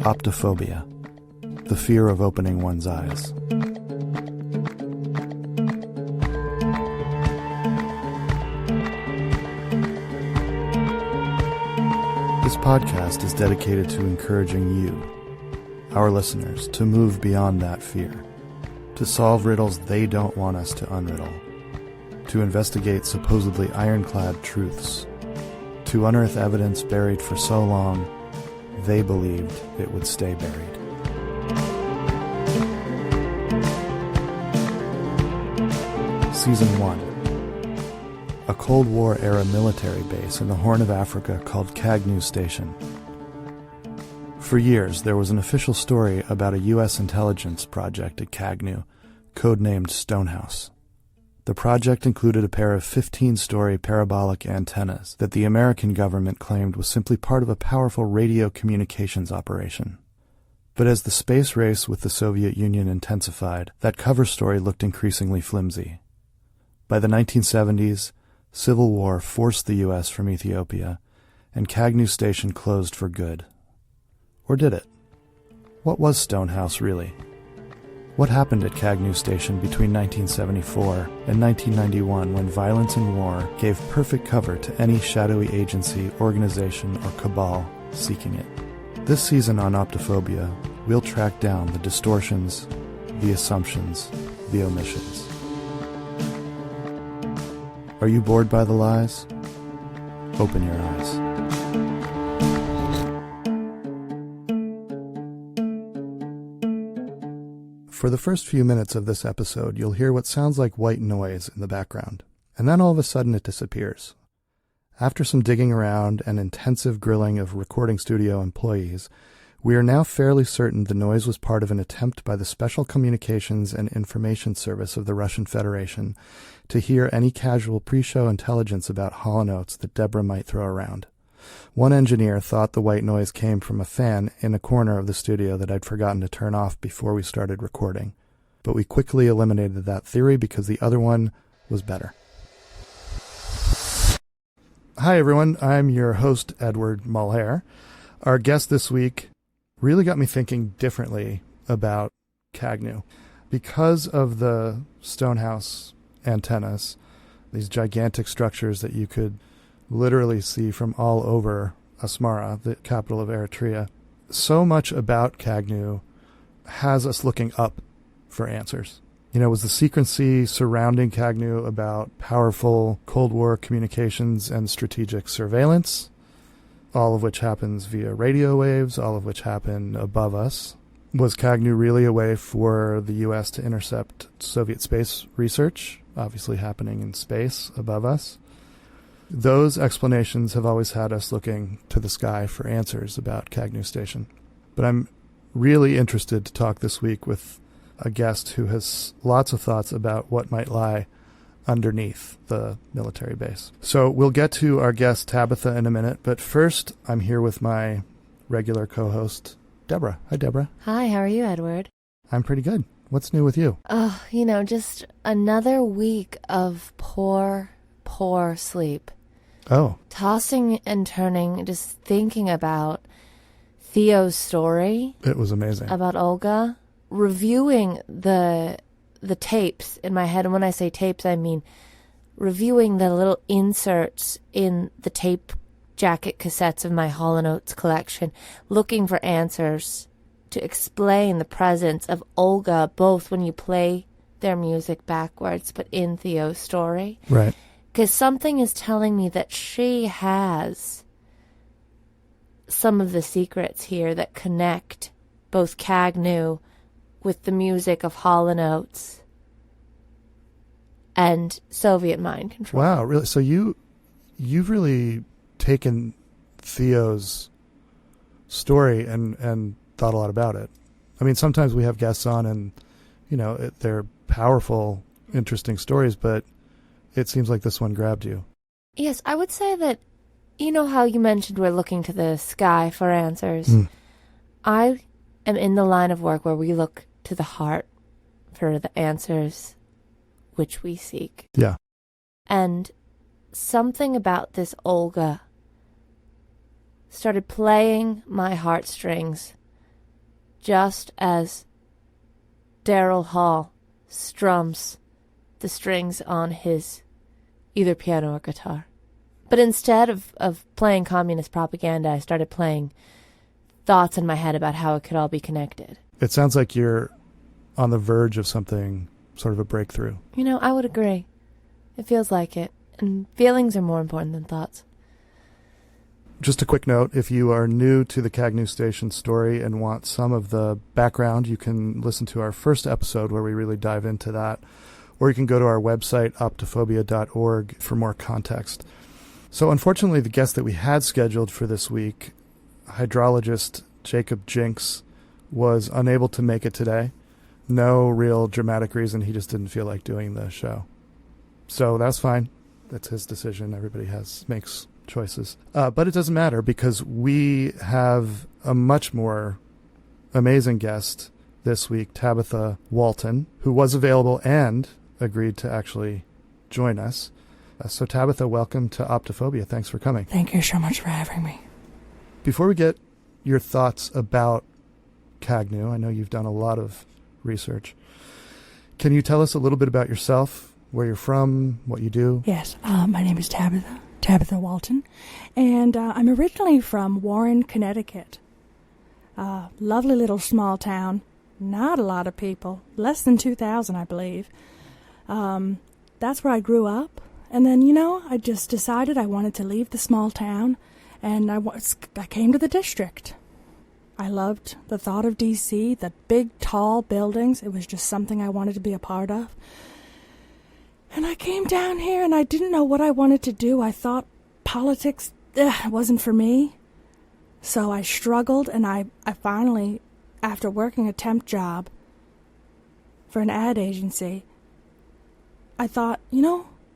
Optophobia, the fear of opening one's eyes. This podcast is dedicated to encouraging you, our listeners, to move beyond that fear, to solve riddles they don't want us to unriddle, to investigate supposedly ironclad truths, to unearth evidence buried for so long they believed it would stay buried. Season 1. A Cold War-era military base in the Horn of Africa called Kagnew Station. For years, there was an official story about a U.S. intelligence project at Kagnew, codenamed STONEHOUSE. The project included a pair of 15-story parabolic antennas that the American government claimed was simply part of a powerful radio communications operation. But as the space race with the Soviet Union intensified, that cover story looked increasingly flimsy. By the 1970s, civil war forced the U.S. from Ethiopia, and Kagnew Station closed for good. Or did it? What was Stonehouse really? What happened at Kagnew Station between 1974 and 1991 when violence and war gave perfect cover to any shadowy agency, organization, or cabal seeking it? This season on Optophobia, we'll track down the distortions, the assumptions, the omissions. Are you bored by the lies? Open your eyes. For the first few minutes of this episode, you'll hear what sounds like white noise in the background, and then all of a sudden it disappears. After some digging around and intensive grilling of recording studio employees, we are now fairly certain the noise was part of an attempt by the Special Communications and Information Service of the Russian Federation to hear any casual pre-show intelligence about Hall & Oates that Deborah might throw around. One engineer thought the white noise came from a fan in a corner of the studio that I'd forgotten to turn off before we started recording. But we quickly eliminated that theory because the other one was better. Hi everyone, I'm your host, Edward Mulhare. Our guest this week really got me thinking differently about Kagnew. Because of the Stonehouse antennas, these gigantic structures that you could literally see from all over Asmara, the capital of Eritrea. So much about Kagnew has us looking up for answers. Was the secrecy surrounding Kagnew about powerful Cold War communications and strategic surveillance, all of which happens via radio waves, all of which happen above us? Was Kagnew really a way for the U.S. to intercept Soviet space research, obviously happening in space above us? Those explanations have always had us looking to the sky for answers about Kagnew Station. But I'm really interested to talk this week with a guest who has lots of thoughts about what might lie underneath the military base. So we'll get to our guest Tabitha in a minute, but first I'm here with my regular co-host, Deborah. Hi, Deborah. Hi, how are you, Edward? I'm pretty good. What's new with you? Oh, just another week of poor sleep. Oh. Tossing and turning, just thinking about Theo's story. It was amazing. About Olga. Reviewing the tapes in my head. And when I say tapes, I mean reviewing the little inserts in the tape jacket cassettes of my Hall & Oates collection. Looking for answers to explain the presence of Olga, both when you play their music backwards, but in Theo's story. Right. Because something is telling me that she has some of the secrets here that connect both Kagnew with the music of Hall & Oates and Soviet mind control. Wow, really? So you've really taken Theo's story and thought a lot about it. I mean, sometimes we have guests on and, they're powerful, interesting stories, but it seems like this one grabbed you. Yes, I would say that, how you mentioned we're looking to the sky for answers. I am in the line of work where we look to the heart for the answers which we seek. Yeah. And something about this Olga started playing my heartstrings just as Daryl Hall strums the strings on his either piano or guitar. But instead of playing communist propaganda, I started playing thoughts in my head about how it could all be connected. It sounds like you're on the verge of something, sort of a breakthrough. You know, I would agree. It feels like it. And feelings are more important than thoughts. Just a quick note, if you are new to the Kagnew Station story and want some of the background, you can listen to our first episode where we really dive into that. Or you can go to our website, optophobia.org, for more context. So unfortunately, the guest that we had scheduled for this week, hydrologist Jacob Jinks, was unable to make it today. No real dramatic reason. He just didn't feel like doing the show. So that's fine. That's his decision. Everybody makes choices. But it doesn't matter because we have a much more amazing guest this week, Tabitha Walton, who was available and agreed to actually join us. So Tabitha, welcome to Optophobia. Thanks for coming. Thank you so much for having me. Before we get your thoughts about Kagnew, I know you've done a lot of research. Can you tell us a little bit about yourself, where you're from, what you do? Yes, my name is Tabitha Walton, and I'm originally from Warren, Connecticut. Lovely little small town, not a lot of people, less than 2,000, I believe. That's where I grew up, and then, I just decided I wanted to leave the small town, and I came to the district. I loved the thought of D.C., the big, tall buildings. It was just something I wanted to be a part of. And I came down here, and I didn't know what I wanted to do. I thought politics wasn't for me. So I struggled, and I finally, after working a temp job for an ad agency, I thought,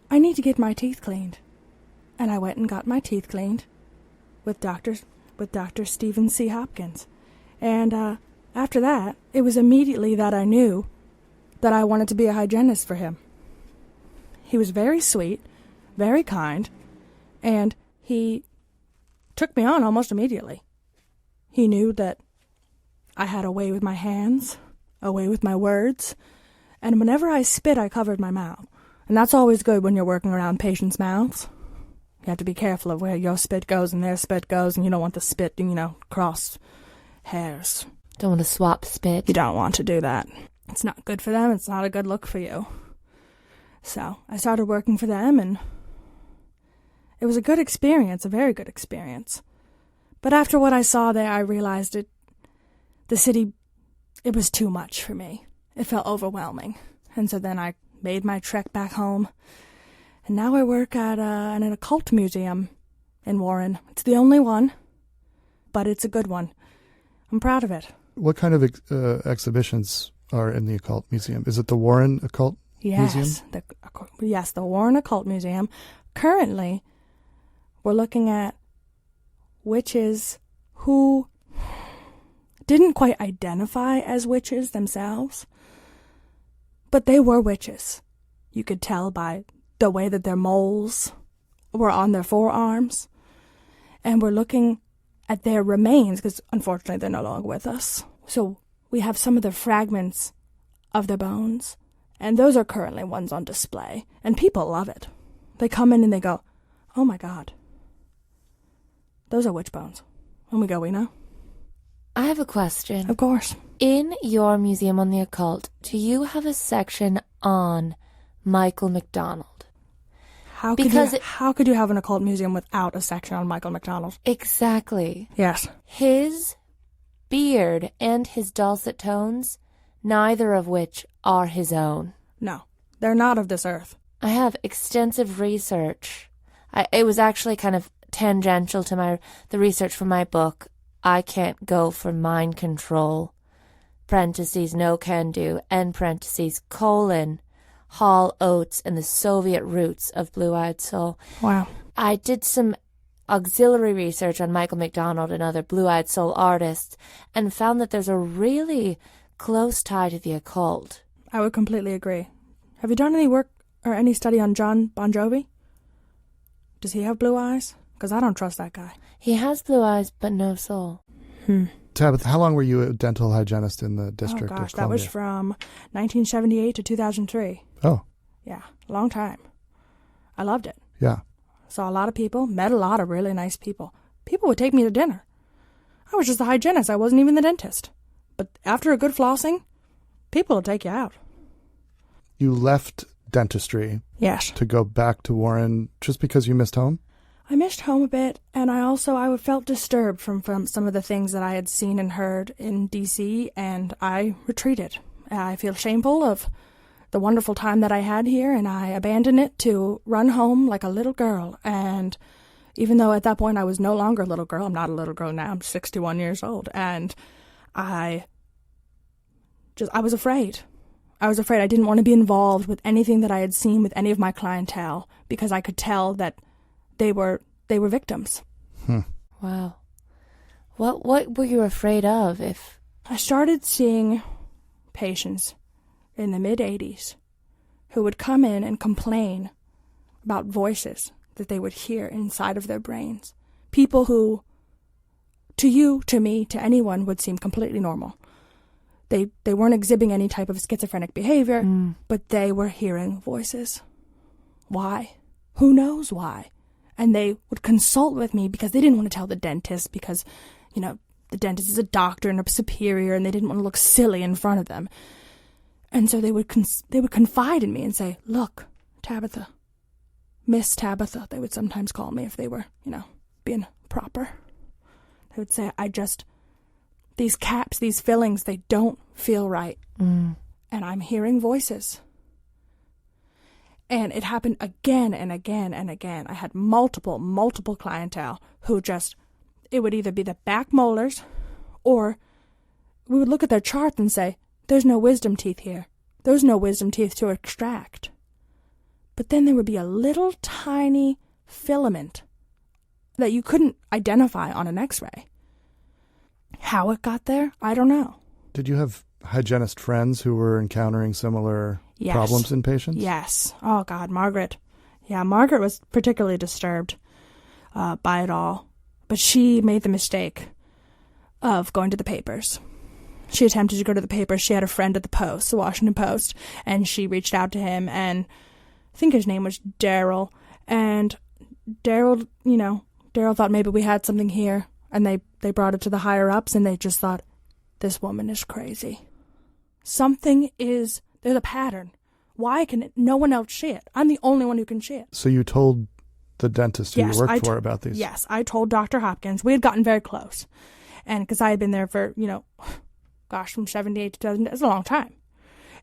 I need to get my teeth cleaned. And I went and got my teeth cleaned with Dr. Stephen C. Hopkins. And after that, it was immediately that I knew that I wanted to be a hygienist for him. He was very sweet, very kind, and he took me on almost immediately. He knew that I had a way with my hands, a way with my words, and whenever I spit, I covered my mouth. And that's always good when you're working around patients' mouths. You have to be careful of where your spit goes and their spit goes, and you don't want the spit, cross hairs. Don't want to swap spit. You don't want to do that. It's not good for them. It's not a good look for you. So I started working for them, and it was a good experience, a very good experience. But after what I saw there, I realized the city, it was too much for me. It felt overwhelming. And so then I made my trek back home. And now I work at an occult museum in Warren. It's the only one, but it's a good one. I'm proud of it. What kind of exhibitions are in the occult museum? Is it the Warren Occult Museum? Yes, the Warren Occult Museum. Currently, we're looking at witches who didn't quite identify as witches themselves, but they were witches. You could tell by the way that their moles were on their forearms. And we're looking at their remains, because unfortunately they're no longer with us. So we have some of the fragments of their bones, and those are currently ones on display. And people love it. They come in and they go, "Oh my God, those are witch bones." And we go, "We know." I have a question. Of course. In your museum on the occult, do you have a section on Michael McDonald? How could you have an occult museum without a section on Michael McDonald? Exactly. Yes. His beard and his dulcet tones, neither of which are his own. No, they're not of this earth. I have extensive research. It was actually kind of tangential to the research for my book, I Can't Go for Mind Control, parentheses, no can do, end parentheses, colon, Hall Oates and the Soviet Roots of Blue-Eyed Soul. Wow. I did some auxiliary research on Michael McDonald and other Blue-Eyed Soul artists and found that there's a really close tie to the occult. I would completely agree. Have you done any work or any study on John Bon Jovi? Does he have blue eyes? Because I don't trust that guy. He has blue eyes, but no soul. Tabitha, how long were you a dental hygienist in the District of Columbia? That was from 1978 to 2003. Oh. Yeah, a long time. I loved it. Yeah. Saw a lot of people, met a lot of really nice people. People would take me to dinner. I was just a hygienist. I wasn't even the dentist. But after a good flossing, people would take you out. You left dentistry. Yes. To go back to Warren just because you missed home? I missed home a bit, and I felt disturbed from some of the things that I had seen and heard in D.C., and I retreated. I feel shameful of the wonderful time that I had here, and I abandoned it to run home like a little girl. And even though at that point I was no longer a little girl, I'm not a little girl now, I'm 61 years old, and I was afraid. I was afraid. I didn't want to be involved with anything that I had seen with any of my clientele because I could tell that they were victims. Wow. What were you afraid of? If I started seeing patients in the mid-'80s who would come in and complain about voices that they would hear inside of their brains. People who, to you, to me, to anyone, would seem completely normal. They weren't exhibiting any type of schizophrenic behavior, but they were hearing voices. Why? Who knows why? And they would consult with me because they didn't want to tell the dentist because, the dentist is a doctor and a superior and they didn't want to look silly in front of them. And so they would confide in me and say, look, Tabitha, Miss Tabitha, they would sometimes call me if they were, being proper. They would say, these caps, these fillings, they don't feel right. And I'm hearing voices. And it happened again and again and again. I had multiple clientele who it would either be the back molars or we would look at their chart and say, there's no wisdom teeth here. There's no wisdom teeth to extract. But then there would be a little tiny filament that you couldn't identify on an x-ray. How it got there, I don't know. Did you have hygienist friends who were encountering similar problems in patients? Yes. Oh, God, Margaret. Yeah, Margaret was particularly disturbed by it all. But she made the mistake of going to the papers. She attempted to go to the papers. She had a friend at the Post, the Washington Post, and she reached out to him, and I think his name was Daryl. And Daryl thought maybe we had something here, and they brought it to the higher-ups, and they just thought, this woman is crazy. There's a pattern. Why can no one else see it? I'm the only one who can see it. So you told the dentist who you worked for about these? Yes, I told Dr. Hopkins. We had gotten very close. And because I had been there for, from 78 to 2000, it's a long time.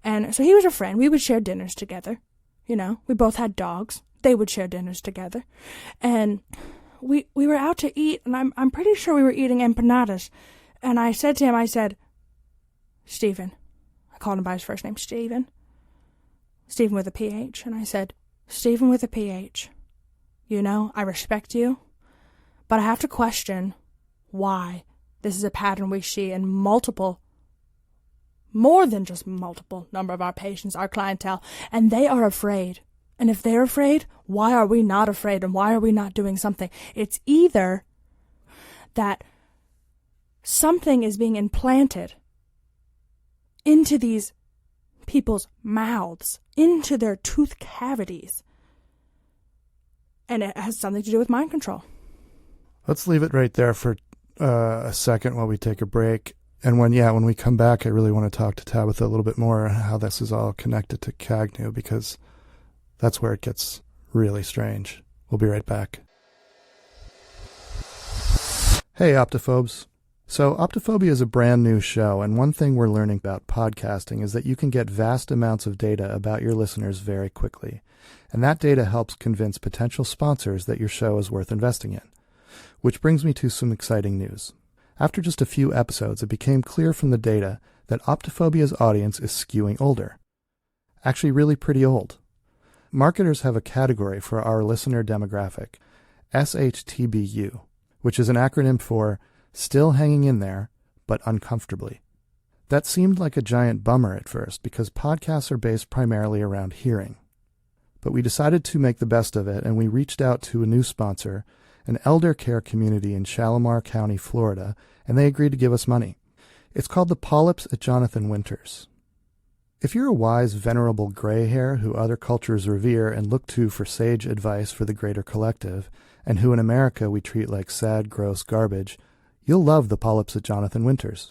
And so he was a friend. We would share dinners together. We both had dogs. They would share dinners together. And we were out to eat, and I'm pretty sure we were eating empanadas. And I said to him, Stephen. I called him by his first name, Stephen. Stephen with a PH. And I said, Stephen with a PH. I respect you, but I have to question why this is a pattern we see in more than just multiple number of our patients, our clientele, and they are afraid. And if they're afraid, why are we not afraid, and why are we not doing something? It's either that something is being implanted into these people's mouths, into their tooth cavities, and it has something to do with mind control. Let's leave it right there for a second while we take a break. And when we come back, I really want to talk to Tabitha a little bit more on how this is all connected to Kagnew, because that's where it gets really strange. We'll be right back. Hey, Optophobes. So Optophobia is a brand new show, and one thing we're learning about podcasting is that you can get vast amounts of data about your listeners very quickly. And that data helps convince potential sponsors that your show is worth investing in. Which brings me to some exciting news. After just a few episodes, it became clear from the data that Optophobia's audience is skewing older. Actually really pretty old. Marketers have a category for our listener demographic, SHTBU, which is an acronym for Still Hanging in There, but Uncomfortably. That seemed like a giant bummer at first because podcasts are based primarily around hearing. But we decided to make the best of it, and we reached out to a new sponsor, an elder care community in Shalimar County, Florida, and they agreed to give us money. It's called the Polyps at Jonathan Winters. If you're a wise, venerable gray hair who other cultures revere and look to for sage advice for the greater collective, and who in America we treat like sad, gross garbage, you'll love the Polyps at Jonathan Winters.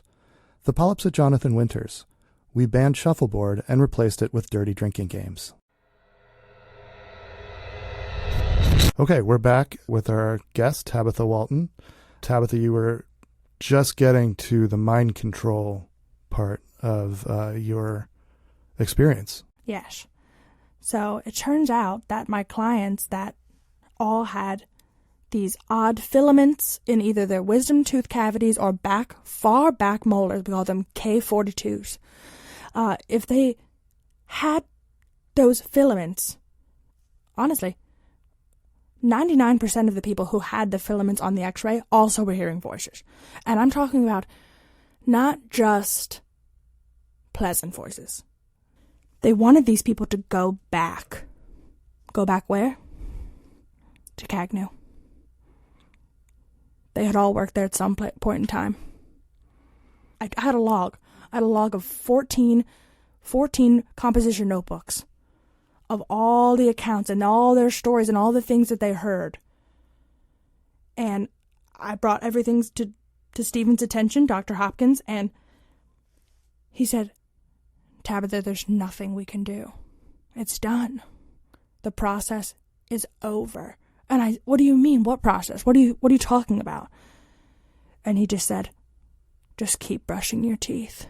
The Polyps at Jonathan Winters. We banned shuffleboard and replaced it with dirty drinking games. Okay, we're back with our guest, Tabitha Walton. Tabitha, you were just getting to the mind control part of your experience. Yes. So it turns out that my clients that all had these odd filaments in either their wisdom tooth cavities or far back molars, we call them K42s. If they had those filaments, honestly, 99% of the people who had the filaments on the x-ray also were hearing voices. And I'm talking about not just pleasant voices. They wanted these people to go back. Go back where? To Kagnew. They had all worked there at some point in time. I had a log. I had a log of 14 composition notebooks of all the accounts and all their stories and all the things that they heard. And I brought everything to Stephen's attention, Dr. Hopkins, and he said, Tabitha, there's nothing we can do. It's done. The process is over. And what do you mean? What process? What are you talking about? And he just said, just keep brushing your teeth.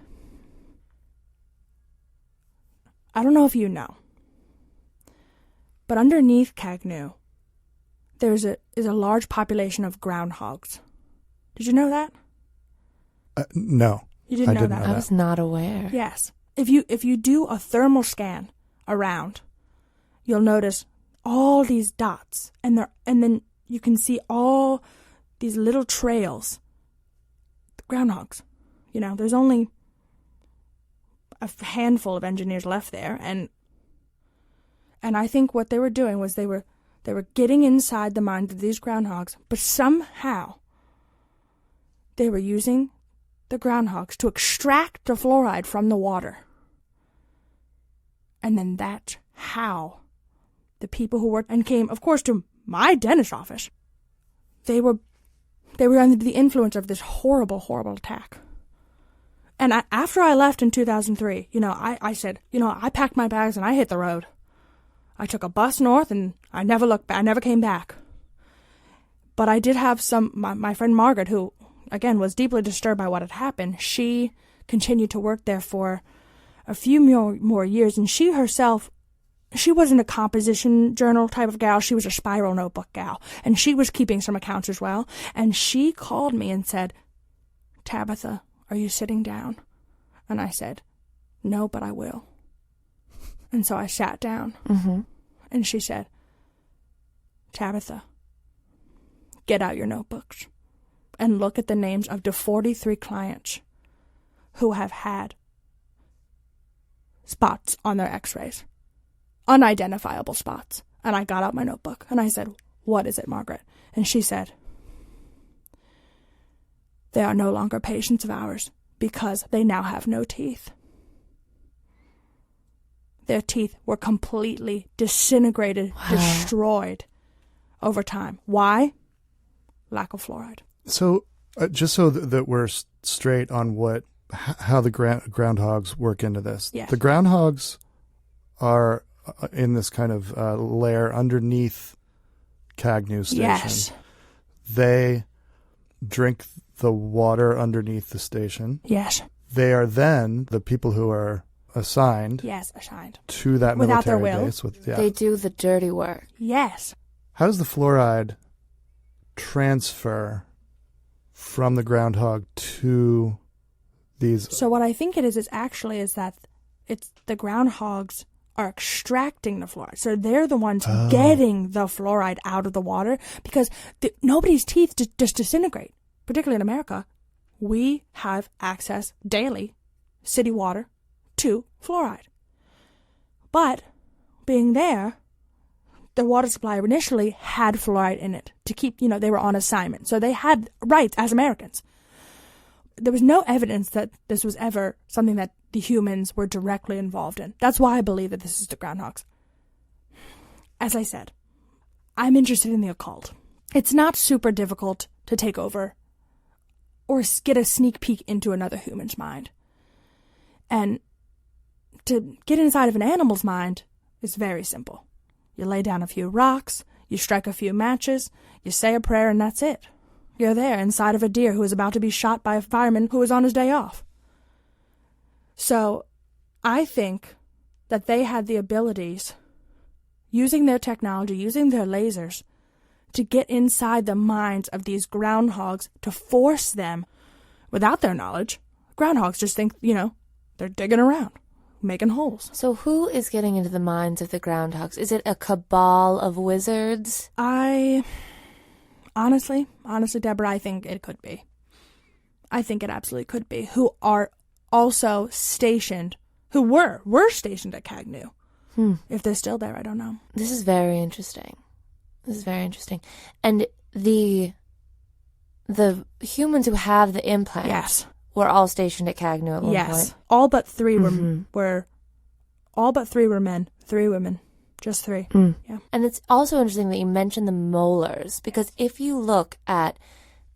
I don't know if you know, but underneath Kagnew, there is a large population of groundhogs. Did you know that? No. You didn't know that? I was not aware. Yes. If you do a thermal scan around, you'll notice all these dots, and then you can see all these little trails. Groundhogs. You know, there's only a handful of engineers left there, and I think what they were doing was they were getting inside the mind of these groundhogs, but somehow they were using the groundhogs to extract the fluoride from the water. And then that's how the people who worked and came, of course, to my dentist office, they were under the influence of this horrible, horrible attack. And after I left in 2003, I said, I packed my bags and I hit the road. I took a bus north and I never looked back. I never came back. But I did have my friend Margaret, who, again, was deeply disturbed by what had happened. She continued to work there for a few more years, and she herself, she wasn't a composition journal type of gal. She was a spiral notebook gal, and she was keeping some accounts as well. And she called me and said, Tabitha, are you sitting down? And I said, no, but I will. And so I sat down, and she said, Tabitha, get out your notebooks and look at the names of the 43 clients who have had spots on their x-rays, unidentifiable spots. And I got out my notebook, and I said, what is it, Margaret? And she said, they are no longer patients of ours because they now have no teeth. Their teeth were completely disintegrated, destroyed over time. Why? Lack of fluoride. So, just so that we're straight on how the groundhogs work into this. Yes. The groundhogs are in this kind of layer underneath Kagnew station. Yes. They drink the water underneath the station. Yes. They are then the people who are assigned. Yes, assigned. To that Without military their will. base. They do the dirty work. Yes. How does the fluoride transfer from the groundhog to these? So what I think it is that it's the groundhogs are extracting the fluoride. So they're the ones getting the fluoride out of the water because nobody's teeth just disintegrate. Particularly in America, we have access daily city water to fluoride. But being there, the water supply initially had fluoride in it to keep, they were on assignment. So they had rights as Americans. There was no evidence that this was ever something that the humans were directly involved in. That's why I believe that this is the Groundhogs. As I said, I'm interested in the occult. It's not super difficult to take over or get a sneak peek into another human's mind. And to get inside of an animal's mind is very simple. You lay down a few rocks, you strike a few matches, you say a prayer, and that's it. You're there inside of a deer who is about to be shot by a fireman who is on his day off. So I think that they had the abilities, using their technology, using their lasers, to get inside the minds of these groundhogs to force them, without their knowledge. Groundhogs just think, they're digging around, making holes. So who is getting into the minds of the groundhogs? Is it a cabal of wizards? Honestly, Deborah, I think it could be. I think it absolutely could be. Who are also stationed, who were stationed at Kagnew. If they're still there, I don't know. This is very interesting. And the humans who have the implants, yes, were all stationed at Kagnew at one point. Yes, all but three were men, 3 women, just 3. Yeah. And it's also interesting that you mentioned the molars, because if you look at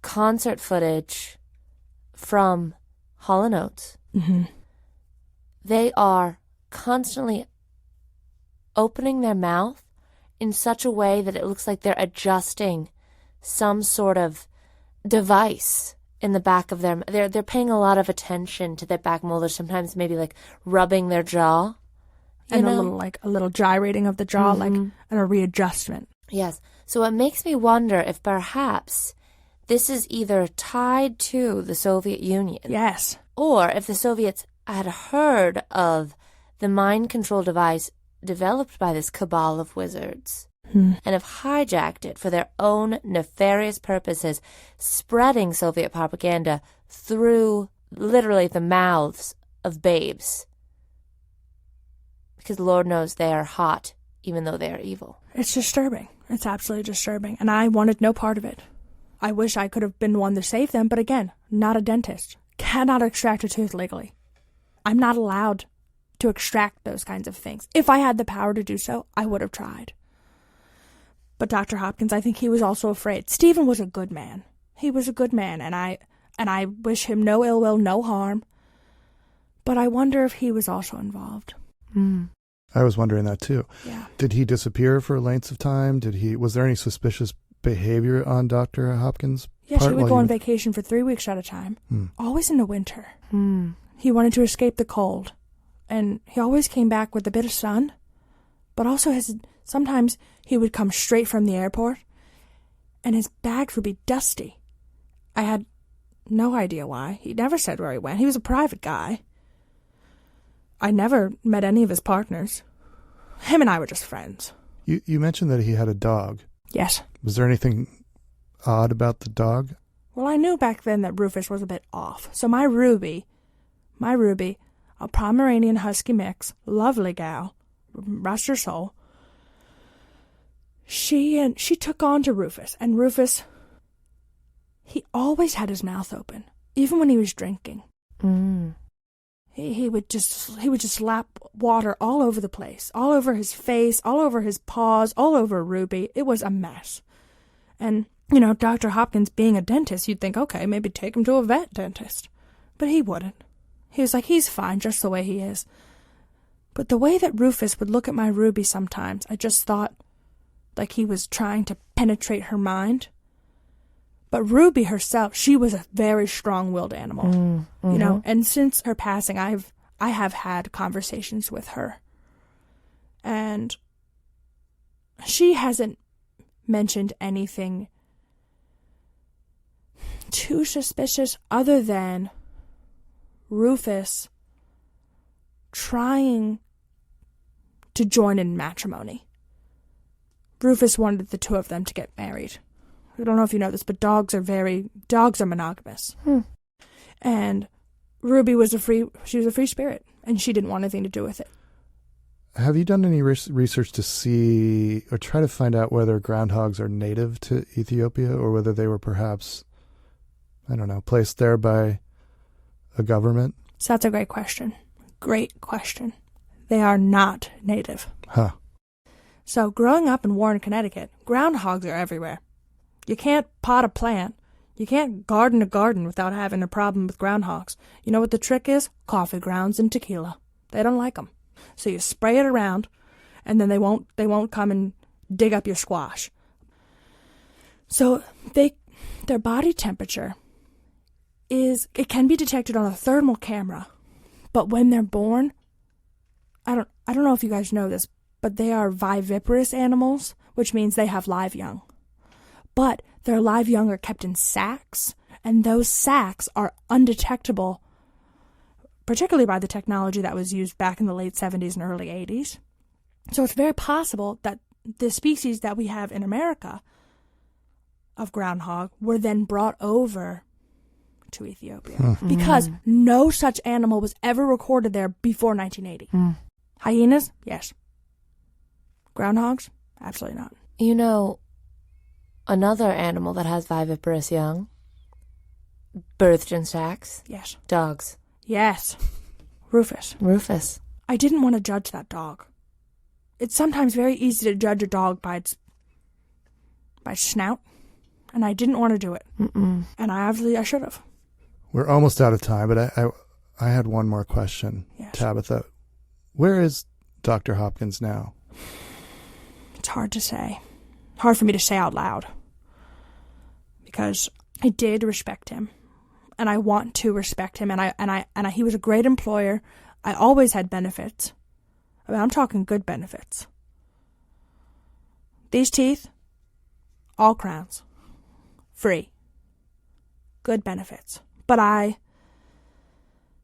concert footage from Hall & Oates, they are constantly opening their mouth in such a way that it looks like they're adjusting some sort of device in the back of their... They're paying a lot of attention to their back molars, sometimes maybe like rubbing their jaw. And a little gyrating of the jaw, and a readjustment. Yes. So it makes me wonder if perhaps this is either tied to the Soviet Union. Yes. Or if the Soviets had heard of the mind control device developed by this cabal of wizards and have hijacked it for their own nefarious purposes, spreading Soviet propaganda through literally the mouths of babes. Because Lord knows they are hot, even though they are evil. It's disturbing. It's absolutely disturbing. And I wanted no part of it. I wish I could have been one to save them, but again, not a dentist. Cannot extract a tooth legally. I'm not allowed to extract those kinds of things. If I had the power to do so, I would have tried. But Dr. Hopkins, I think he was also afraid. Stephen was a good man. He was a good man, and I wish him no ill will, no harm. But I wonder if he was also involved. I was wondering that too. Yeah. Did he disappear for lengths of time? Was there any suspicious behavior on Dr. Hopkins' Yes, part? he would go on vacation for 3 weeks at a time. Always in the winter. He wanted to escape the cold. And he always came back with a bit of sun. But also sometimes he would come straight from the airport, and his bags would be dusty. I had no idea why. He never said where he went. He was a private guy. I never met any of his partners. Him and I were just friends. You mentioned that he had a dog. Yes. Was there anything odd about the dog? Well, I knew back then that Rufus was a bit off. So my Ruby, a Pomeranian Husky mix, lovely gal, rest her soul, she took on to Rufus. And Rufus, he always had his mouth open, even when he was drinking. He would just lap water all over the place, all over his face, all over his paws, all over Ruby. It was a mess. And, Dr. Hopkins being a dentist, you'd think, okay, maybe take him to a vet dentist. But he wouldn't. He was like, he's fine just the way he is. But the way that Rufus would look at my Ruby sometimes, I just thought like he was trying to penetrate her mind. But Ruby herself, she was a very strong-willed animal, and since her passing, I have had conversations with her. And she hasn't mentioned anything too suspicious other than Rufus trying to join in matrimony. Rufus wanted the 2 of them to get married. I don't know if you know this, but dogs are monogamous. And Ruby was a free spirit, and she didn't want anything to do with it. Have you done any research to see or try to find out whether groundhogs are native to Ethiopia or whether they were perhaps, I don't know, placed there by a government? So that's a great question. Great question. They are not native. Huh. So growing up in Warren, Connecticut, groundhogs are everywhere. You can't pot a plant. You can't garden a garden without having a problem with groundhogs. You know what the trick is? Coffee grounds and tequila. They don't like them. So you spray it around, and then they won't come and dig up your squash. So their body temperature it can be detected on a thermal camera, but when they're born, I don't know if you guys know this, but they are viviparous animals, which means they have live young. But their live young are kept in sacks, and those sacks are undetectable, particularly by the technology that was used back in the late 70s and early 80s. So it's very possible that the species that we have in America of groundhog were then brought over to Ethiopia because no such animal was ever recorded there before 1980. Hyenas? Yes. Groundhogs? Absolutely not. You know, another animal that has viviparous young, birthed in sacks? Yes. Dogs. Yes. Rufus. I didn't want to judge that dog. It's sometimes very easy to judge a dog by its snout, and I didn't want to do it. And I should have. We're almost out of time, but I had one more question. Yes. Tabitha, where is Dr. Hopkins now? It's hard to say. Hard for me to say out loud. Because I did respect him. And I want to respect him. And he was a great employer. I always had benefits. I mean, I'm talking good benefits. These teeth, all crowns. Free. Good benefits. But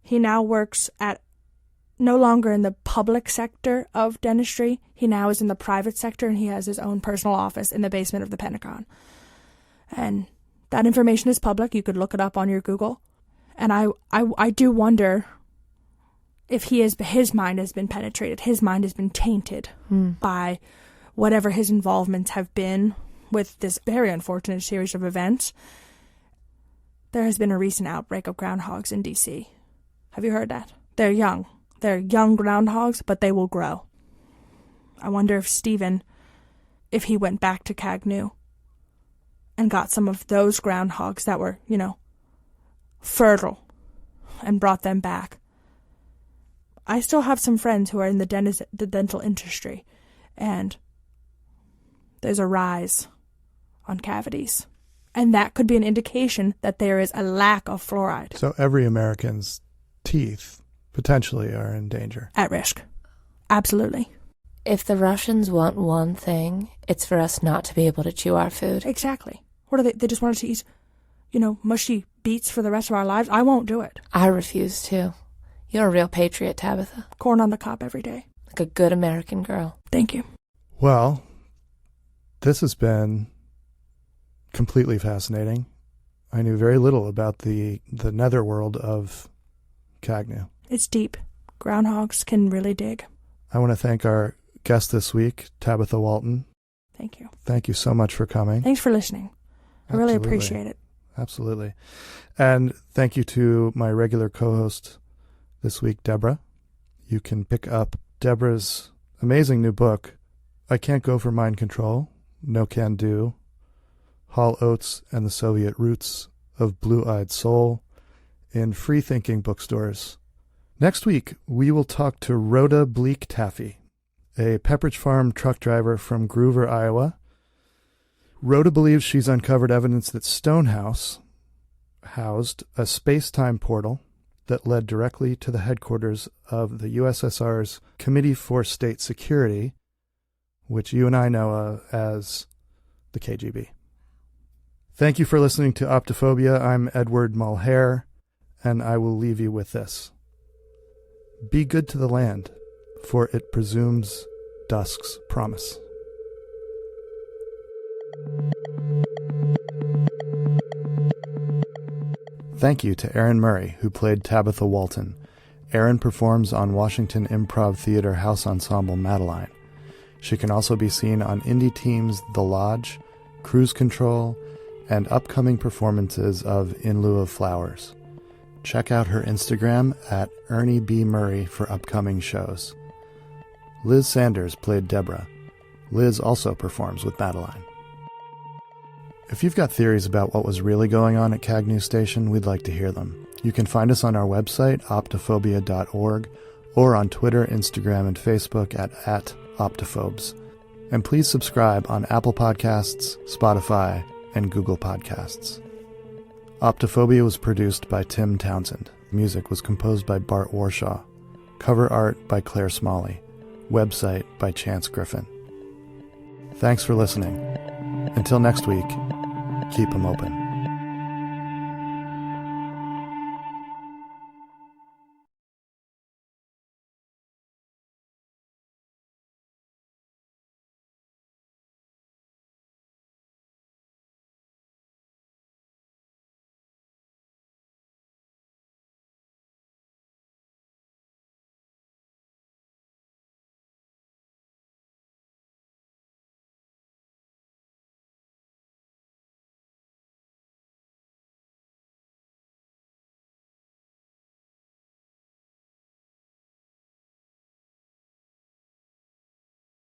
he now works no longer in the public sector of dentistry. He now is in the private sector, and he has his own personal office in the basement of the Pentagon. And that information is public. You could look it up on your Google. And I do wonder if his mind has been penetrated. His mind has been tainted by whatever his involvements have been with this very unfortunate series of events. There has been a recent outbreak of groundhogs in D.C. Have you heard that? They're young. They're young groundhogs, but they will grow. I wonder if Stephen, if he went back to Kagnew and got some of those groundhogs that were, fertile and brought them back. I still have some friends who are in the dental industry, and there's a rise on cavities. And that could be an indication that there is a lack of fluoride. So every American's teeth potentially are in danger. At risk. Absolutely. If the Russians want one thing, it's for us not to be able to chew our food. Exactly. What are they? They just want us to eat, mushy beets for the rest of our lives? I won't do it. I refuse to. You're a real patriot, Tabitha. Corn on the cob every day. Like a good American girl. Thank you. Well, this has been completely fascinating. I knew very little about the netherworld of Kagnew. It's deep. Groundhogs can really dig. I want to thank our guest this week, Tabitha Walton. Thank you. Thank you so much for coming. Thanks for listening. I really appreciate it. Absolutely. And thank you to my regular co-host this week, Deborah. You can pick up Deborah's amazing new book, I Can't Go for Mind Control, No Can Do, Hall Oates and the Soviet Roots of Blue-Eyed Soul, in free-thinking bookstores. Next week, we will talk to Rhoda Bleak Taffy, a Pepperidge Farm truck driver from Groover, Iowa. Rhoda believes she's uncovered evidence that Stonehouse housed a space-time portal that led directly to the headquarters of the USSR's Committee for State Security, which you and I know as the KGB. Thank you for listening to Optophobia. I'm Edward Mulhare, and I will leave you with this. Be good to the land, for it presumes dusk's promise. Thank you to Erin Murray, who played Tabitha Walton. Erin performs on Washington Improv Theater House Ensemble Madeline. She can also be seen on indie teams The Lodge, Cruise Control, and upcoming performances of In Lieu of Flowers. Check out her Instagram at Ernie B. Murray for upcoming shows. Liz Sanders played Deborah. Liz also performs with Madeline. If you've got theories about what was really going on at Kagnew Station, we'd like to hear them. You can find us on our website, optophobia.org, or on Twitter, Instagram, and Facebook at Optophobes. And please subscribe on Apple Podcasts, Spotify, and Google Podcasts. Optophobia was produced by Tim Townsend. Music was composed by Bart Warshaw. Cover art by Claire Smalley. Website by Chance Griffin. Thanks for listening. Until next week, keep 'em open.